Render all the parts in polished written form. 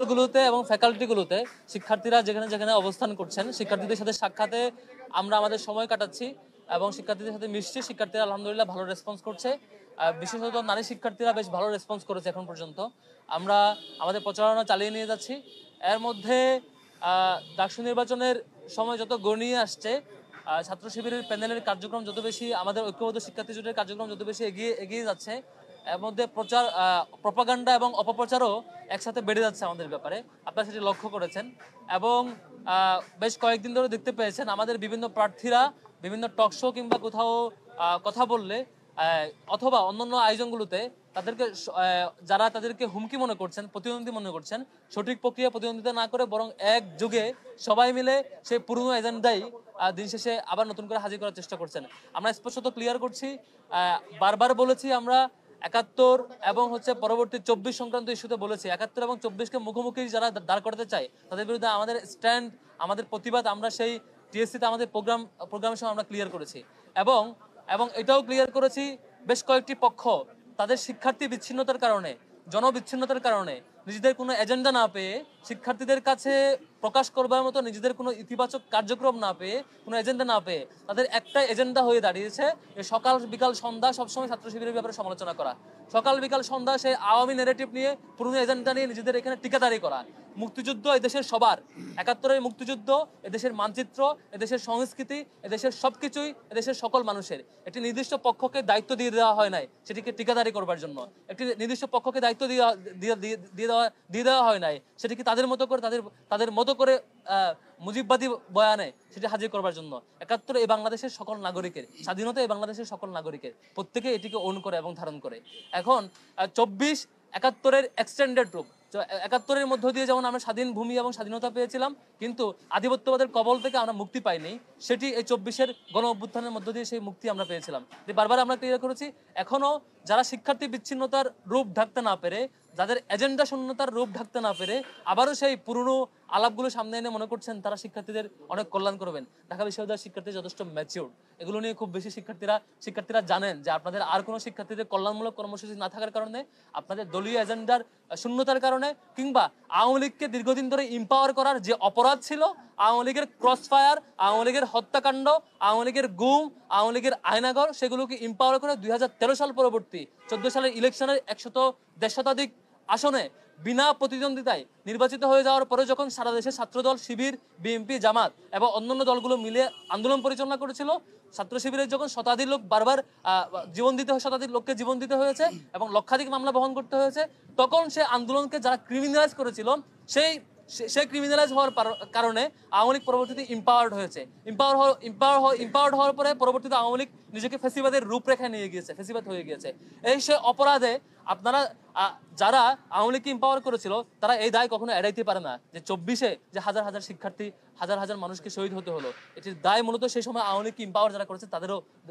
গুলোতে এবং ফ্যাকাল্টিগুলোতে শিক্ষার্থীরা যেখানে যেখানে অবস্থান করছেন শিক্ষার্থীদের সাথে সাক্ষাতে আমরা আমাদের সময় কাটাচ্ছি এবং শিক্ষার্থীদের সাথে মিশছি। শিক্ষার্থীরা আলহামদুলিল্লাহ ভালো রেসপন্স করছে, বিশেষত নারী শিক্ষার্থীরা বেশ ভালো রেসপন্স করেছে এখন পর্যন্ত। আমরা আমাদের প্রচারণা চালিয়ে নিয়ে যাচ্ছি। এর মধ্যে ডাকসু নির্বাচনের সময় যত গণিয়ে আসছে, ছাত্র শিবিরের প্যানেলের কার্যক্রম যত বেশি, আমাদের ঐক্যবদ্ধ শিক্ষার্থী জোটের কার্যক্রম যত বেশি এগিয়ে যাচ্ছে, এর মধ্যে প্রচার প্রপাগান্ডা এবং অপপ্রচারও একসাথে বেড়ে যাচ্ছে আমাদের ব্যাপারে। আপনারা সেটি লক্ষ্য করেছেন এবং বেশ কয়েকদিন ধরে দেখতে পেয়েছেন আমাদের বিভিন্ন প্রার্থীরা বিভিন্ন টক শো কিংবা কোথাও কথা বললে অথবা অন্যান্য আয়োজনগুলোতে তাদেরকে যারা তাদেরকে হুমকি মনে করছেন, প্রতিদ্বন্দ্বী মনে করছেন, সঠিক প্রক্রিয়া প্রতিদ্বন্দ্বিতা না করে বরং এক যুগে সবাই মিলে সেই পুরনো এজেন্ডাই দিন শেষে আবার নতুন করে হাজির করার চেষ্টা করছেন। আমরা স্পষ্টত ক্লিয়ার করছি, বারবার বলেছি আমরা ৭১ এবং পরবর্তী ২৪ সংক্রান্ত ইস্যুতে বলেছি ৭১ এবং ২৪কে মুখোমুখি যারা দাঁড় করতে চায় তাদের বিরুদ্ধে আমাদের স্ট্যান্ড, আমাদের প্রতিবাদ আমরা সেই টিএসসিতে আমাদের প্রোগ্রামের সময় আমরা ক্লিয়ার করেছি এবং এটাও ক্লিয়ার করেছি বেশ কয়েকটি পক্ষ তাদের শিক্ষার্থী বিচ্ছিন্নতার কারণে, জনবিচ্ছিন্নতার কারণে নিজেদের কোনো এজেন্ডা না পেয়ে, শিক্ষার্থীদের কাছে প্রকাশ করবার মতো নিজেদের কোনো ইতিবাচক কার্যক্রম না পেয়ে, কোনো এজেন্ডা না পেয়ে তাদের একটা এজেন্ডা হয়ে দাঁড়িয়েছে যে সকাল বিকাল সন্ধ্যা সবসময় ছাত্র শিবিরের ব্যাপারে সমালোচনা করা, সকাল বিকাল সন্ধ্যা সেই আওয়ামী নেগেটিভ নিয়ে পুরনো এজেন্ডা নিয়ে নিজেদের এখানে টিকাদারি করা। মুক্তিযুদ্ধ এদেশের সবার, ৭১-এর মুক্তিযুদ্ধ এদেশের মানচিত্র, এদেশের সংস্কৃতি, এদেশের সবকিছুই এদেশের সকল মানুষের। একটি নির্দিষ্ট পক্ষকে দায়িত্ব দিয়ে দেওয়া হয় নাই সেটিকে টিকাদারি করবার জন্য, একটি নির্দিষ্ট পক্ষকে দায়িত্ব দিয়ে দেওয়া হয় নাই সেটিকে তাদের মতো করে মুজিববাদী বয়ানে সেটি হাজির করবার জন্য। ৭১ এই বাংলাদেশের সকল নাগরিকের স্বাধীনতা, এই বাংলাদেশের সকল নাগরিকের, প্রত্যেকে এটিকে ওন করে এবং ধারণ করে। এখন ২৪ ৭১-এর এক্সটেন্ডেড রূপ। ৭১-এর মধ্য দিয়ে যেমন আমরা স্বাধীন ভূমি এবং স্বাধীনতা পেয়েছিলাম, কিন্তু আধিপত্যবাদের কবল থেকে আমরা মুক্তি পাইনি, সেটি এই ২৪-এর গণ অভ্যুত্থানের মধ্য দিয়ে সেই মুক্তি আমরা পেয়েছিলাম। বারবার আমরা ক্লিয়ার করেছি, এখনো যারা শিক্ষার্থী বিচ্ছিন্নতার রূপ ঢাকতে না পেরে, যাদের এজেন্ডা শূন্যতার রূপ ঢাকতে না পেরে আবারও সেই পুরনো আলাপগুলো সামনে এনে মনে করছেন তারা শিক্ষার্থীদের অনেক কল্যাণ করবেন। ঢাকা বিশ্ববিদ্যালয়ের শিক্ষার্থী যথেষ্ট ম্যাচিউর, এগুলো নিয়ে খুব বেশি শিক্ষার্থীরা জানেন যে আপনাদের আর কোনো শিক্ষার্থীদের কল্যাণমূলক কর্মসূচি না থাকার কারণে, আপনাদের দলীয় এজেন্ডার শূন্যতার কারণে, কিংবা আওয়ামী লীগকে দীর্ঘদিন ধরে ইম্পাওয়ার করার যে অপরাধ ছিল, আওয়ামী লীগের ক্রস ফায়ার, আওয়ামী লীগের হত্যাকাণ্ড, আওয়ামী লীগের গুম, আওয়ামী লীগের আয়নাঘর, সেগুলোকে ইম্পাওয়ার করে ২০১৩ সাল পরবর্তী ১৪ সালের ইলেকশনের ১০০ শতাধিক আসনে বিনা প্রতিদ্বন্দ্বিতায় নির্বাচিত হয়ে যাওয়ার পরে যখন সারা দেশে ছাত্রদল, শিবির, বিএনপি, জামাত এবং অন্যান্য দলগুলো মিলে আন্দোলন পরিচালনা করেছিল, ছাত্র শিবিরের যখন শতাধিক লোক বারবার শতাধিক লোককে জীবন দিতে হয়েছে এবং লক্ষাধিক মামলা বহন করতে হয়েছে, তখন সে আন্দোলনকে যারা ক্রিমিনালাইজ করেছিল সেই ক্রিমিনালাইজ হওয়ার কারণে আওয়ামী লীগ পরবর্তীতে ইম্পাওয়ার্ড হয়েছে। ইম্পাওয়ার্ড হওয়ার পরে পরবর্তীতে আওয়ামী লীগ নিজেকে ফ্যাসিবাদের রূপরেখায় নিয়ে গিয়েছে, ফ্যাসিবাদ হয়ে গিয়েছে। এই সে অপরাধে আপনারা যারা আওয়ামী লীগকে ইম্পাওয়ার করেছিল তারা এই দায় কখনো এড়াইতে পারে না যে ২৪-এ যে হাজার হাজার শিক্ষার্থী, হাজার হাজার মানুষকে শহীদ হতে হলো, এটির দায় মূলত সেই সময় আওয়ামী লীগকে ইম্পাওয়ার যারা করেছে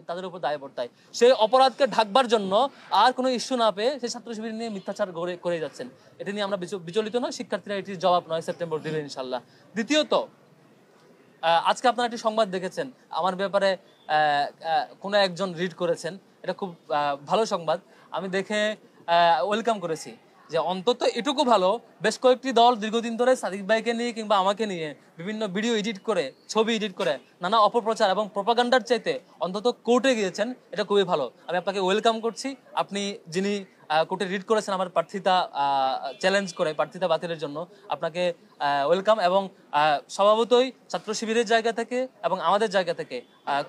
তাদের উপর দায় বর্তায়। সেই অপরাধকে ঢাকবার জন্য আর কোনো ইস্যু না পেয়ে সেই ছাত্র শিবির নিয়ে মিথ্যাচার করে যাচ্ছেন। এটি নিয়ে আমরা বিচলিত নয়, শিক্ষার্থীরা এটির জবাব ৯ সেপ্টেম্বর দেবে ইনশাল্লাহ। দ্বিতীয়ত, আজকে আপনারা একটি সংবাদ দেখেছেন আমার ব্যাপারে, কোনো একজন রিড করেছেন, এটা খুব ভালো সংবাদ, আমি দেখে ওয়েলকাম করেছি যে অন্তত এটুকু ভালো, বেশ কয়েকটি দল দীর্ঘদিন ধরে সাদিক ভাইকে নিয়ে কিংবা আমাকে নিয়ে বিভিন্ন ভিডিও এডিট করে, ছবি এডিট করে নানা অপপ্রচার এবং প্রপাগান্ডার চাইতে অন্তত কোর্টে গিয়েছেন, এটা খুবই ভালো। আমি আপনাকে ওয়েলকাম করছি। আপনি যিনি কোর্টে রিড করেছেন আমার প্রার্থিতা চ্যালেঞ্জ করে প্রার্থিতা বাতিলের জন্য, আপনাকে ওয়েলকাম। এবং স্বভাবতই ছাত্র শিবিরের জায়গা থেকে এবং আমাদের জায়গা থেকে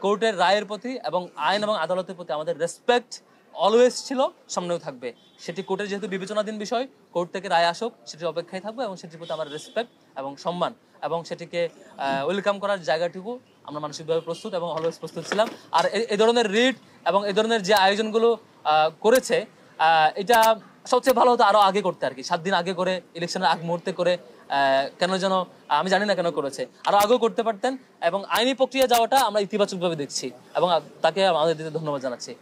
কোর্টের রায়ের প্রতি এবং আইন এবং আদালতের প্রতি আমাদের রেসপেক্ট অলওয়েজ ছিল, সামনেও থাকবে। সেটি কোর্টের যেহেতু বিবেচনাধীন বিষয়, কোর্ট থেকে রায় আসুক সেটির অপেক্ষায় থাকবো এবং সেটির প্রতি আমার রেসপেক্ট এবং সম্মান এবং সেটিকে ওয়েলকাম করার জায়গাটুকু আমরা মানসিকভাবে প্রস্তুত এবং অলওয়েজ প্রস্তুত ছিলাম। আর এই ধরনের রিড এবং এই ধরনের যে আয়োজনগুলো করেছে, এটা সবচেয়ে ভালো হতো আরো আগে করতে, আর কি ৭ দিন আগে করে, ইলেকশনের আগ মুহূর্তে করে, কেন যেন আমি জানি না কেন করেছে, আরো আগেও করতে পারতেন। এবং আইনি প্রক্রিয়া যাওয়াটা আমরা ইতিবাচকভাবে দেখছি এবং তাকে আমাদের দিতে ধন্যবাদ জানাচ্ছি।